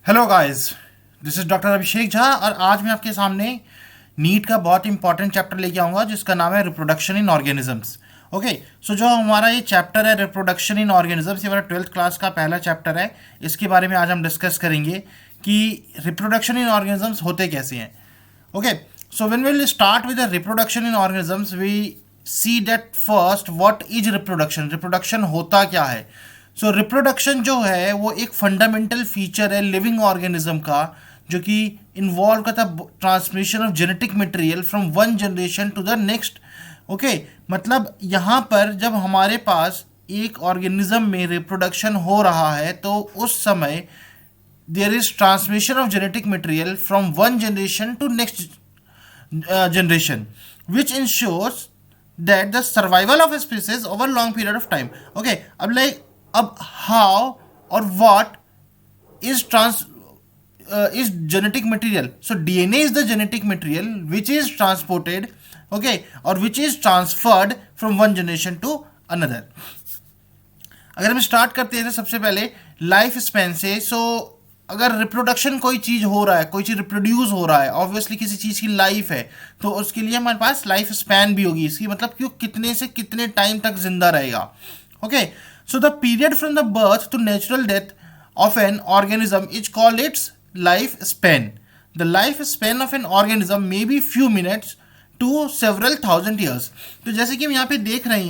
Hello guys, this is doctor Abhishek Jha और आज मैं आपके सामने नीट का बहुत इंपॉर्टेंट चैप्टर लेके आऊँगा जिसका नाम है रिप्रोडक्शन इन ऑर्गेनिजम्स। ओके, सो जो हमारा ये चैप्टर है रिप्रोडक्शन इन ऑर्गेनिजम्स, ये हमारा 12th क्लास का पहला चैप्टर है। इसके बारे में आज हम डिस्कस करेंगे कि रिप्रोडक्शन इन ऑर्गेनिजम्स होते कैसे हैं। Okay, so when we'll start with the reproduction in organisms, we see that first what is reproduction. reproduction होता क्या है? सो रिप्रोडक्शन जो है वो एक फंडामेंटल फीचर है लिविंग ऑर्गेनिज्म का, जो कि इन्वॉल्व करता है transmission of genetic material from one generation to the next. Okay, मतलब यहाँ पर जब हमारे पास एक ऑर्गेनिज्म में रिप्रोडक्शन हो रहा है तो उस समय there is transmission of genetic material from one generation to next generation, which ensures that the survival of a species over long period of time. Okay, अब how or what is is genetic material. So DNA is the genetic material which is transported, okay, or which is transferred from one generation to another. अगर हम start करते हैं तो सबसे पहले life span से। सो अगर रिप्रोडक्शन कोई चीज़ हो रहा है, कोई चीज़ रिप्रोड्यूस हो रहा है, ऑब्वियसली किसी चीज़ की लाइफ है, तो उसके लिए हमारे पास लाइफ स्पैन भी होगी। इसकी मतलब कि वो कितने से कितने टाइम तक जिंदा रहेगा। Okay, so the period from the birth to natural death of an organism is called its life span. The life span of an organism may be few minutes to several thousand years. तो जैसे कि हम यहाँ पे देख रहे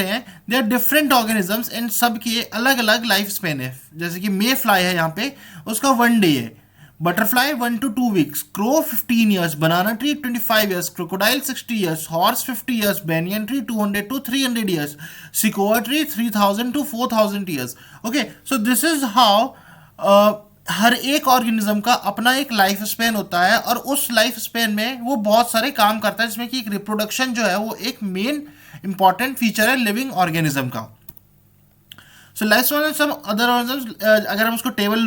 हैं, they are different organisms and सब के अलग अलग लाइफ स्पेन है। जैसे कि मे फ्लाई है यहाँ पे, उसका 1 डे है। Butterfly 1 to 2 weeks, crow 15 years, banana tree 25 years, crocodile 60 years, horse 50 years, banyan tree 200 to 300 years, sequoia tree 3000 to 4000 years। Okay, so this is how हर एक ऑर्गेनिज्म का अपना एक लाइफ स्पेन होता है और उस लाइफ स्पेन में वो बहुत सारे काम करता है, जिसमें कि एक रिप्रोडक्शन जो है वो एक मेन इंपॉर्टेंट फीचर है लिविंग ऑर्गेनिज्म का। So life span some other organisms, अगर हम उसको टेबल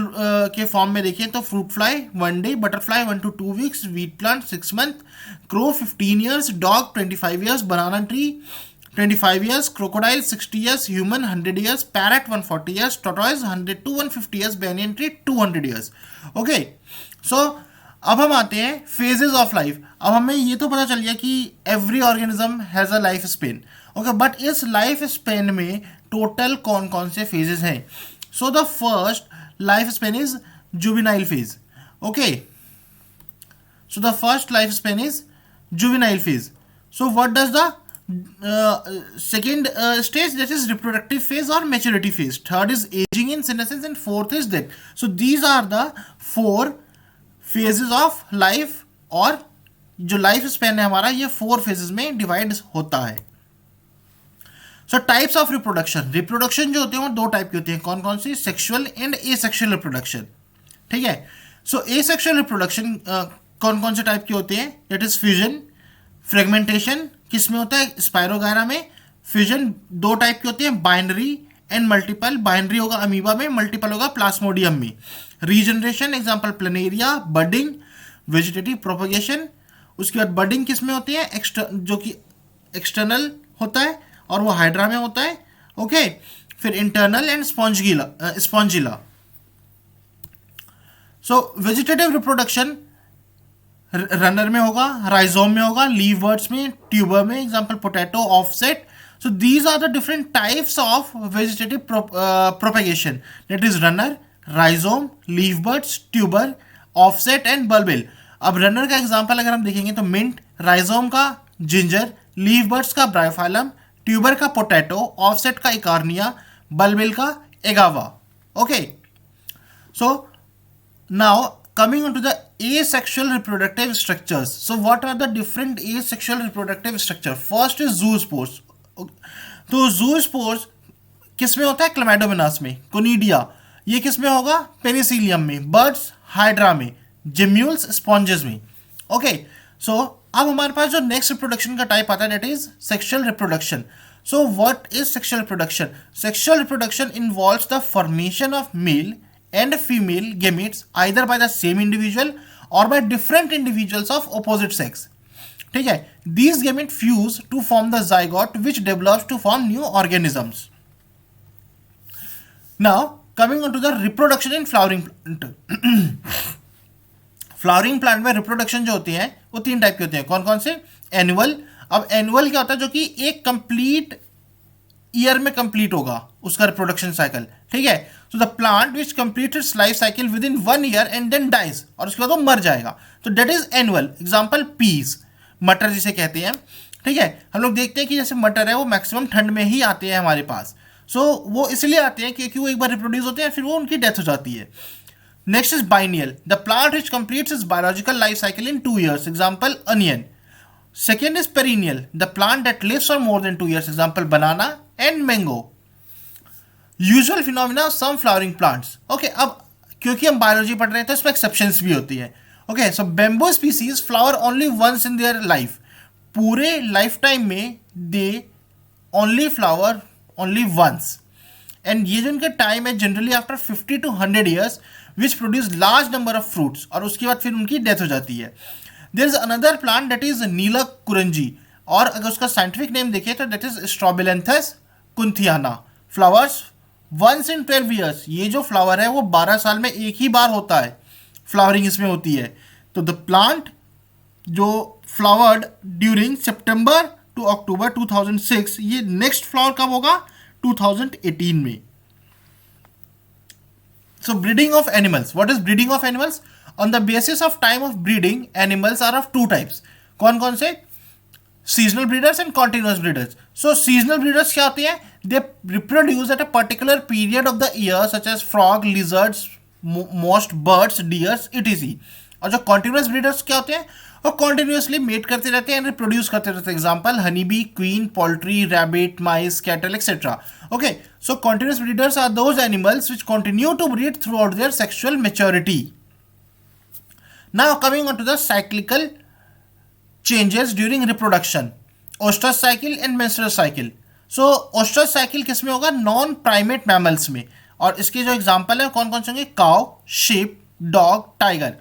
के फॉर्म में देखें तो fruit fly 1 day, butterfly 1 to 2 weeks, wheat plant 6 months, crow 15 years, dog 25 years, banana tree 25 years, crocodile 60 years, human 100 years, parrot 140 years, tortoise 100 to 150 years, banyan tree 200 years. Okay, so अब हम आते हैं phases of life. अब हमें ये तो पता चल गया कि every organism has a life span. Okay, but इस लाइफ स्पेन में टोटल कौन कौन से फेजेस हैं? So the first life span is juvenile phase. Okay, so the first life span is juvenile phase. So what does the second stage, that is reproductive phase or maturity phase. Third is aging in senescence and fourth is death. So these are the 4 phases of life, और जो life span है हमारा ये 4 phases में divide होता है। सो types of reproduction जो होते हैं वो 2 टाइप के होते हैं। कौन कौन सी? Sexual and asexual reproduction. ठीक है, सो एसेक्सुअल रिप्रोडक्शन कौन कौन से टाइप के होते हैं? दैट इज फ्यूजन, फ्रेगमेंटेशन किस में होता है? स्पायरोगायरा में। फ्यूजन 2 टाइप के होते हैं, बाइनरी एंड मल्टीपल। बाइनरी होगा अमीबा में, मल्टीपल होगा प्लाज्मोडियम में। Regeneration example planaria, budding, vegetative propagation. उसके बाद बडिंग किस में होती है? जो कि एक्सटर्नल होता है और वो हाइड्रा में होता है। ओके, फिर internal and spongilla. So vegetative reproduction runner में होगा, राइजोम में होगा, लीव बर्ड्स में, ट्यूबर में, example potato, offset. So these are the different types of vegetative propagation, that is runner, rhizome, leaf buds, tuber, offset and bulbil. अब runner का example अगर हम देखेंगे तो मिंट, राइजोम का जिंजर, लीव बर्ड्स का ब्रायोफाइलम, ट्यूबर का potato, offset का इकार्निया, बल्बिल का agave. Okay, so now coming on to the asexual reproductive structures. So what are the different asexual reproductive structure? First is zoospores. तो zoospores किस में होता है? Chlamydomonas में। कोनिडिया ये किस में होगा? पेनिसिलियम में। बर्ड्स हाइड्रा में। जेम्यूल्स स्पॉन्जेस में। ओके, सो अब हमारे पास जो नेक्स्ट रिप्रोडक्शन का टाइप आता है that is sexual reproduction. So what is sexual reproduction? Sexual reproduction involves the formation of mail and female gametes either by the same individual or by different individuals of opposite sex. ठीक है, these gametes fuse to form the zygote which develops to form new organisms. Now coming on to the reproduction in flowering plant. Flowering plant में reproduction जो होती है वो 3 type की होती है। कौन कौन से? एनुअल। अब एनुअल क्या होता है? जो कि एक कंप्लीट ईयर में कंप्लीट होगा उसका रिप्रोडक्शन साइकिल, ठीक है। So the plant which complete its life cycle within 1 year and then dies, और उसके बाद वो मर जाएगा, तो that is annual. Example peas, मटर जिसे कहते हैं, ठीक है। हम लोग देखते हैं कि जैसे मटर है वो मैक्सिमम ठंड में ही आते हैं हमारे पास, सो वो इसलिए आते हैं क्योंकि वो एक बार रिप्रोड्यूस होते हैं फिर वो उनकी डेथ हो जाती है। Next is biennial, the plant which completes it's biological life cycle in 2 years, example onion. Second is perennial, the plant that lives for more than 2 years, example banana and mango. Usual phenomena of some flowering plants. Okay, अब क्योंकि हम biology पढ़ रहे हैं तो इसमें exceptions भी होती है। Okay, so bamboo species flower only once in their life, पूरे लाइफ टाइम में they only flower only once, and ये जो इनका टाइम है generally after 50 to 100 years which produce large number of fruits, और उसके बाद फिर उनकी डेथ हो जाती है। There is another plant that is Neela Kurinji, और अगर उसका साइंटिफिक नेम देखें तो that is Strobilanthes kunthiana, flowers once in 12 years। ये जो फ्लावर है वो 12 साल में एक ही बार होता है, फ्लावरिंग इसमें होती है। तो द प्लांट जो फ्लावर्ड ड्यूरिंग सितंबर टू अक्टूबर 2006, ये नेक्स्ट फ्लावर कब होगा? 2018 में। So breeding of animals. What is breeding of animals? On the basis of time of breeding, animals are of 2 types. कौन कौन से? Seasonal breeders and continuous breeders. So seasonal breeders क्या होते हैं? They reproduce at a particular period of the year, such as frog, lizards, most birds, deers, etc. और जो continuous breeders क्या होते हैं? और continuously mate करते रहते हैं and reproduce करते रहते हैं. Example honeybee, queen, poultry, rabbit, mice, cattle, etc. Okay, so continuous breeders are those animals which continue to breed throughout their sexual maturity. Now coming on to the cyclical changes during reproduction, oestrus cycle and menstrual cycle. So oestrus cycle किस में होगा? Non primate mammals में, और इसके जो example है कौन कौन से होंगे? Cow, sheep, dog, tiger.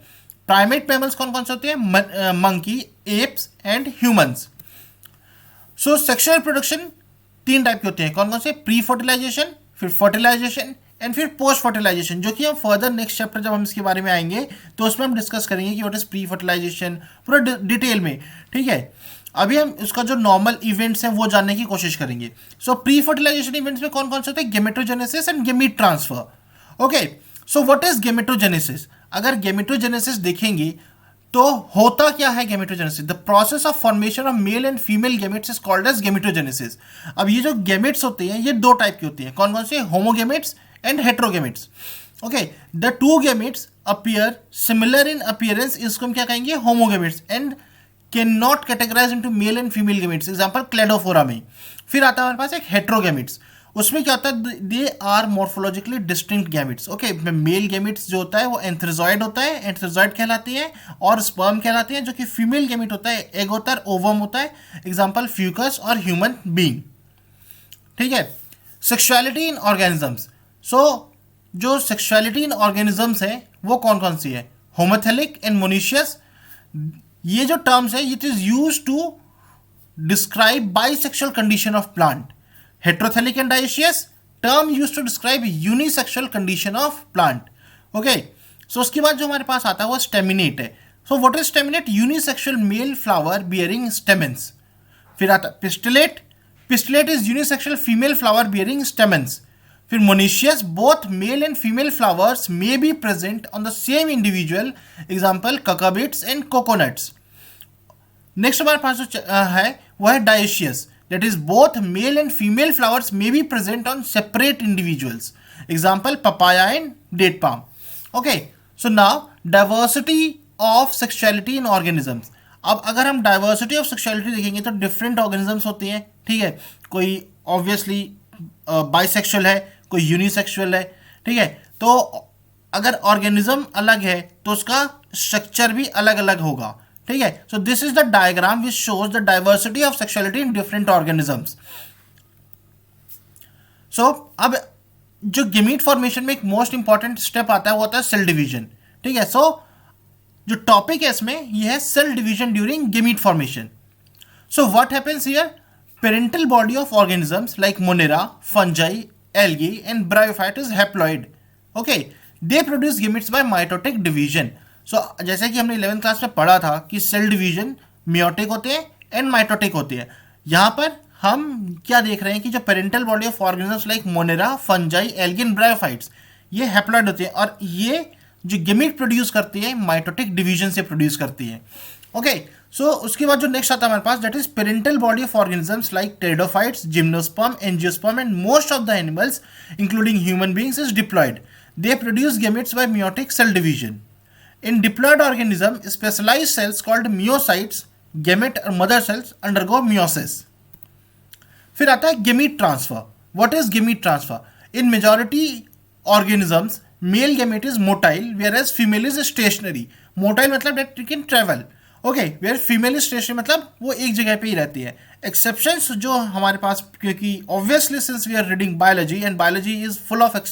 Primate mammals कौन कौन से होते हैं? Monkey, apps and humans. So sexual reproduction 3 type के होते हैं। कौन कौन से? प्री फर्टिलाइजेशन, फिर फर्टिलाइजेशन एंड फिर पोस्ट फर्टिलाइजेशन, जो कि हम फर्दर नेक्स्ट चैप्टर जब हम इसके बारे में आएंगे तो उसमें हम डिस्कस करेंगे कि व्हाट इज प्री फर्टिलाइजेशन पूरा डिटेल में, ठीक है। अभी हम उसका जो नॉर्मल इवेंट्स हैं वो जानने की कोशिश करेंगे। सो प्री फर्टिलाइजेशन इवेंट्स में कौन कौन से होते हैं? Gametogenesis and gamete transfer. Okay, so what is gametogenesis? अगर गेमेटोजेनेसिस देखेंगे तो होता क्या है gametogenesis? The process of formation of male and female gametes is called as gametogenesis. अब ये जो गेमेट्स होते हैं ये 2 टाइप की होती हैं। कौन कौन से? Homogametes and heterogametes. Okay, the 2 gametes appear similar in appearance, इसको हम क्या कहेंगे? Homogametes, and can not categorize into male and female gametes, example Cladophora में। फिर आता है हमारे पास एक हेट्रोगेमेट्स, उसमें क्या होता है? They are morphologically distinct gametes. Okay, male gametes जो होता है वो एंथ्रोजॉइड होता है, एंथ्रोजॉइड कहलाते हैं, और स्पर्म कहलाते हैं। जो कि फीमेल गैमेट होता है एग होता है, ओवम होता है, एग्जांपल फ्यूकस और ह्यूमन बीइंग, ठीक है। सेक्सुअलिटी इन ऑर्गेनिजम्स, सो जो सेक्सुअलिटी इन ऑर्गेनिजम्स है वो कौन कौन सी है? Homothallic and monoecious. ये जो टर्म्स है it is used to describe bisexual condition of plant. Heterothelic and dioecious, term used to describe unisexual condition of plant. Okay, so उसके बाद जो हमारे पास आता है वो staminate है। So what is staminate? Unisexual male flower bearing stamens. फिर आता है pistillate. Pistillate is unisexual female flower bearing stamens. फिर monoecious, both male and female flowers may be present on the same individual. Example cucurbits and coconuts. Next हमारे पास जो है वो है dioecious. That is both male and female flowers may be present on separate individuals. Example papaya and date palm. Okay, so now diversity of sexuality in organisms. अब अगर हम diversity of sexuality देखेंगे तो different organisms होती हैं, ठीक है। कोई obviously bisexual है, कोई unisexual है, ठीक है। तो अगर organism अलग है तो उसका structure भी अलग अलग होगा, ठीक है। So this is the diagram which shows the diversity of sexuality in different organisms. So अब जो गेमीट फॉर्मेशन में एक मोस्ट इंपॉर्टेंट स्टेप आता है वो होता है सेल डिवीजन, ठीक है। सो जो टॉपिक है इसमें ये है cell division during gamete formation. So what happens here? Parental body of organisms like Monera, fungi, algae and bryophyte is haploid, okay, they produce gametes by mitotic division. So जैसे कि हमने 11th क्लास में पढ़ा था कि cell division meiotic होते हैं and mitotic होते हैं। यहाँ पर हम क्या देख रहे हैं कि जो parental body of organisms like Monera, fungi, algae and bryophytes, ये हैप्लॉइड होते हैं और ये जो गेमेट प्रोड्यूस करती है माइटोटिक डिवीजन से प्रोड्यूस करती है। ओके, सो उसके बाद जो नेक्स्ट आता है हमारे पास, that is parental body of organisms like pteridophytes, gymnosperm, angiosperm and most of the animals including human beings is diploid. They produce gametes by meiotic cell division. In diploid organism, specialized cells called myocytes, gamete और mother cells undergo meiosis. फिर आता है gamete transfer. What is gamete transfer? In majority organisms, male gamete is motile, whereas female is stationary. Motile मतलब that it can travel. Okay, where female is stationary मतलब वो एक जगह पे ही रहती है. Exceptions जो हमारे पास, क्योंकि obviously since we are reading biology and biology is full of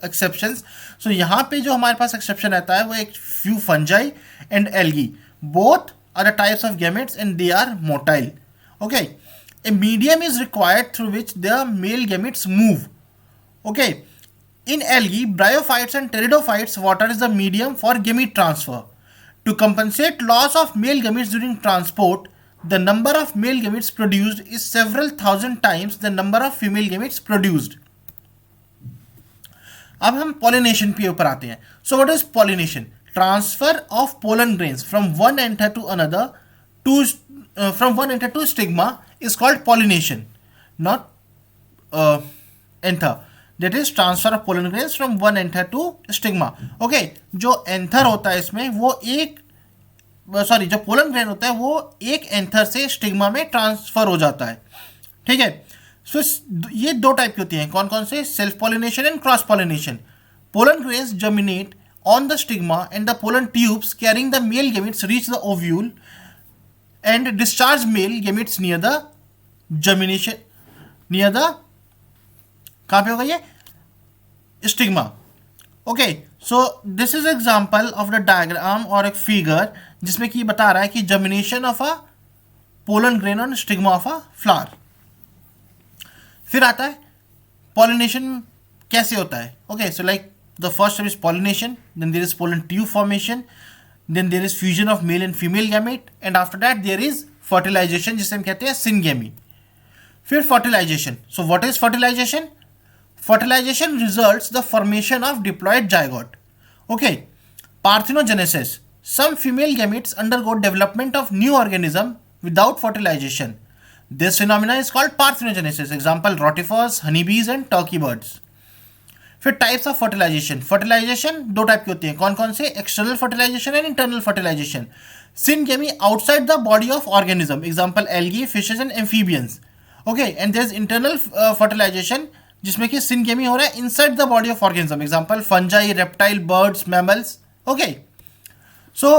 exceptions, so यहाँ पे जो हमारे पास एक्सेप्शन रहता है वो एक few fungi and algae, both are the types of gametes and they are motile. Okay, a medium is required through which the male gametes move. Okay, in algae, bryophytes and pteridophytes, water is the medium for gamete transfer. To compensate loss of male gametes during transport, the number of male gametes produced is several thousand times the number of female gametes produced. अब हम pollination के ऊपर आते हैं। So what is pollination? Transfer of pollen grains from one anther to another to from one anther to stigma is called pollination, not anther. That is transfer of pollen grains from one anther to stigma. Okay, जो anther होता है इसमें वो एक जो pollen grain होता है वो एक एंथर से स्टिग्मा में ट्रांसफर हो जाता है। ठीक है, सो ये दो टाइप की होती हैं। कौन कौन से? Self pollination and cross pollination. Pollen grains germinate on the stigma and the pollen tubes carrying the male gametes reach the ovule and discharge male gametes near the germination, near the, कहाँ पे होगा ये? Stigma. Okay, so this is example of the diagram और एक figure जिसमें कि बता रहा है कि germination of a pollen grain on stigma of a flower. फिर आता है पॉलिनेशन कैसे होता है। Okay, so like the first step is pollination, then there is pollen tube formation, then there is fusion of male and female gamete and after that there is fertilisation जिसे हम कहते हैं सिनगेमी। फिर fertilisation. So what is fertilisation? Fertilization results the formation of diploid zygote. Okay, parthenogenesis. Some female gametes undergo development of new organism without fertilization. This phenomena is called parthenogenesis. Example: rotifers, honeybees and turkey birds. फिर types of fertilization. Fertilization दो type की होती है। कौन कौन से? External fertilization and internal fertilization. Syngamy outside the body of organism. Example: algae, fishes and amphibians. Okay, and there is internal fertilization जिसमें कि सिनगेमी हो रहा है inside the body of organism. Example: fungi, reptile, birds, mammals. Okay, so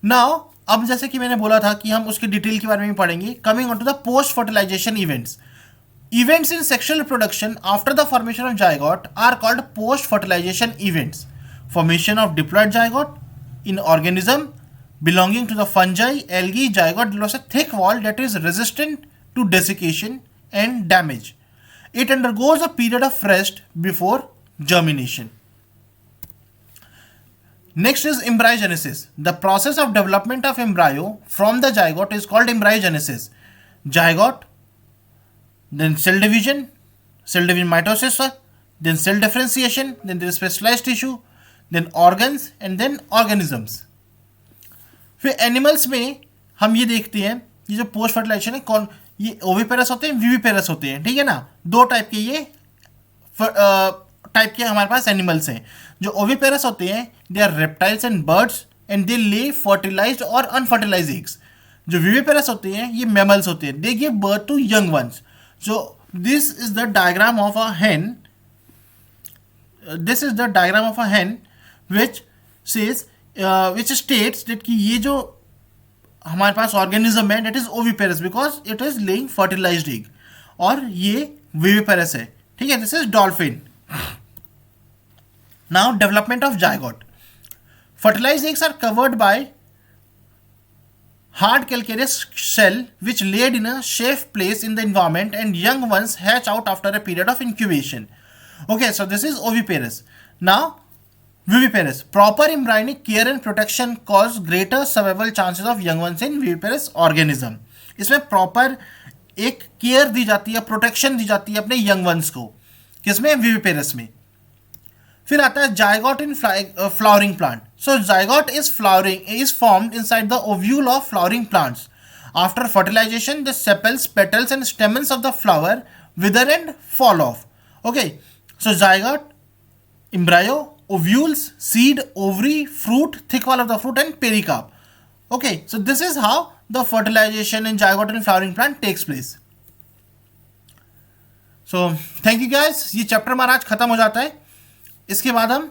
now अब जैसे कि मैंने बोला था कि हम उसके डिटेल के बारे में पढ़ेंगे। Coming on to the post fertilisation events. Events in sexual reproduction after the formation of zygote are called post fertilisation events. Formation of diploid zygote in organism belonging to the fungi, algae, zygote develops a thick wall that is resistant to desiccation and damage. It undergoes a period of rest before germination. Next is embryogenesis. The process of development of embryo from the zygote is called embryogenesis. Zygote, then cell division mitosis, then cell differentiation, then there is specialized tissue, then organs and then organisms. फिर animals में हम ये देखते हैं ये जो post fertilisation है, कौन ये ओविपेरस होते हैं, विविपेरस होते हैं। ठीक है ना, दो टाइप के ये टाइप के हमारे पास एनिमल्स हैं। जो ओविपेरस होते हैं they are reptiles and birds and they lay fertilised और अनफर्टिलाइज्ड एग्स। जो विविपेरस होते हैं ये मैमल्स होते हैं, they give birth to young ones. So this is the diagram of a hen, this is the diagram of a hen which says which states that कि ये जो हमारे पास ऑर्गेनिज्म है that is oviparous because it is laying fertilised egg, और ये viviparous है। ठीक है, this is dolphin. Now development of zygote. Fertilised eggs are covered by hard calcareous shell which laid in a safe place in the environment and young ones hatch out after a period of incubation. Okay, so this is oviparous. Now viviparous, proper embryonic care and protection cause greater survival chances of young ones in viviparous organism. इसमें proper एक care दी जाती है, protection दी जाती है अपने young ones को, किसमें, विविपेरस में। फिर आता है zygote in flowering plant. So zygote is formed inside the ovule of flowering plants. After fertilisation the sepals, petals and stamens of the flower wither and fall off. Okay, so zygote, embryo, ovules, seed, ovary, fruit, thick wall of the fruit, and pericarp. Okay, so this is how the fertilization in zygote and flowering plant takes place. So thank you guys. ये chapter हमारा आज खत्म हो जाता है। इसके बाद हम